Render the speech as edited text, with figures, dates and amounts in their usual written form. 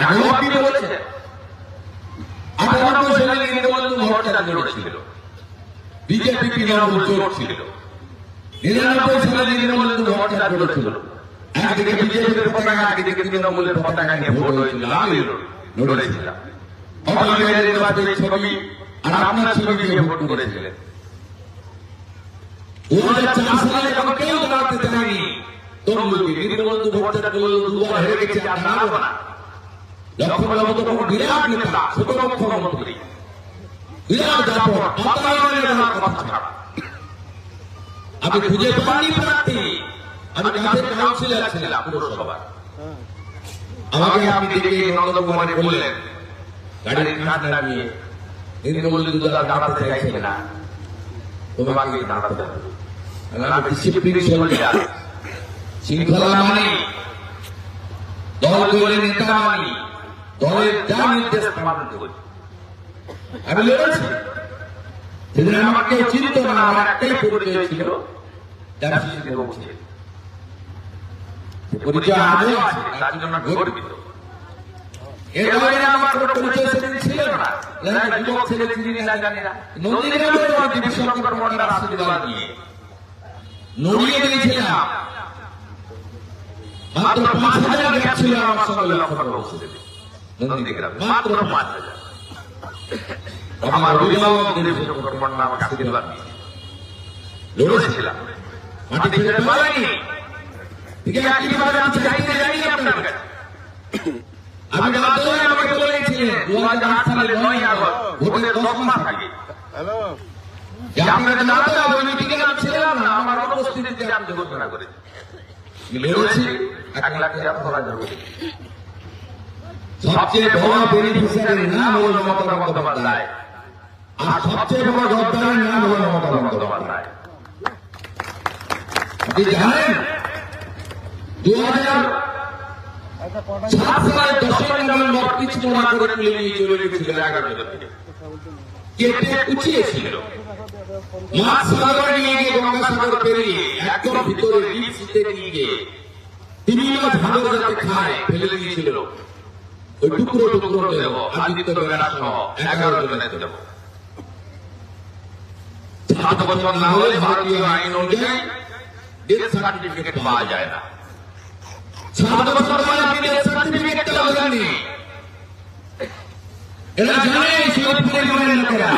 আগেও আপনি বলেছেন 98 সালে দীনবন্ধু ভট্টাচার্য ছিল, বিজেপি তৃণমূল জোট ছিল। 99 সালে দীনবন্ধু ভট্টাচার্য ছিল, একদিকে বিজেপির পতাকা, একদিকে তৃণমূলের পতাকা নিয়ে ভোট হয়েছিল, আমি লড়েছিলাম। অটল বিহারী দেবনাথের ছবি আর আপনার ছবি দিয়ে ভোট করেছিলেন। 2004 সালে যখন কেউ দাঁড়াতে চায়নি তমলুকে, দীনবন্ধু ভট্টাচার্য দুবার হেরে গেছে, আর দাঁড়াবো না। লক্ষ্মণবাবু তখন বিরাট নেতা, ছোট মুখ্যমন্ত্রী, বিরাট দাপট, বাতায়নের কথা ছাড়া আমি খুঁজে পাইনি প্রার্থী। আমি কাঁধের কাউন্সিলর ছিলাম পুরসভার। আমাকে আপনি দেখে নন্দকুমারে বললেন গাড়ির কাঁধ নামিয়ে, দীনবন্ধু দাদা দাঁড়াতে চাইছে না, তোমাকে দাঁড়াতে হবে। আমি ডিসিপ্লিন সোলজার, শৃঙ্খলা মানি, দল করে নেতা মানি, দলের যা নির্দেশ পালন করি। আমি লড়েছি, সেদিন আমাকে চিনত না, আমার একটাই পরিচয় ছিল, পরিচয় আজও আছে, তার জন্য গর্বিত। এর বাইরে আমার কোনো পরিচয় সেদিন ছিল না, যুবক ছেলে চিনি না, জানি না। নন্দীগ্রামের দিবিশঙ্কর মন্ডল আশীর্বাদ নিয়ে নড়িয়ে দিয়েছিলাম, মাত্র 5000 গ্যাপ ছিল আমার সঙ্গে লক্ষ্মণবাবু নন্দীগ্রামে, মাত্র 5000। আমার অভিভাবক দিবিশঙ্কর মন্ডল আমাকে আশীর্বাদ নিয়ে লড়েছিলাম, মাটি ছেড়ে পালাইনি। আমি চাইতে যাইনি আপনার কাছে। আমি আমাকে বলেছিলেন 2008 সালে 9 আগস্ট ভোটের 10 মাস আগে আপনাকে দাঁড়াতে হবে, ওই মিটিংয়ে আমি ছিলাম না, আমার অনুপস্থিতিতে আমি ঘোষণা করেছি। লড়েছি 1 লাখ টাকা করা যাবে। সবচেয়ে বড় বেনিফিশিয়ারির নাম হল মমতা বন্দ্যোপাধ্যায়, আর সবচেয়ে বড় গদ্দারের নাম হল মমতা বন্দ্যোপাধ্যায়। আপনি জানেন 2007 সালে 10 নভেম্বর কিছু মনে করে তুলে নিয়ে চলে গেছিল 11 থেকে, কেটে কুচিয়েছিল, মাছ সাগরে নিয়ে গিয়ে গঙ্গাসাগর পেরিয়ে একদম ভিতরে ডিপ সিতে নিয়ে গিয়ে তিমিও ঝাঁদর যাতে খায় ফেলে দিয়েছিল। ওই টুকরো টুকরো দেব আদিত্য বেলা সহ 11 জনের দেব। 7 বছর না হলে ভারতীয় আইন অনুযায়ী ডেথ সার্টিফিকেট পাওয়া যায় না। 7 বছর পরে আপনি ডেথ সার্টিফিকেট পাবেননি। এরা জানে শিবপুরের লোকেরা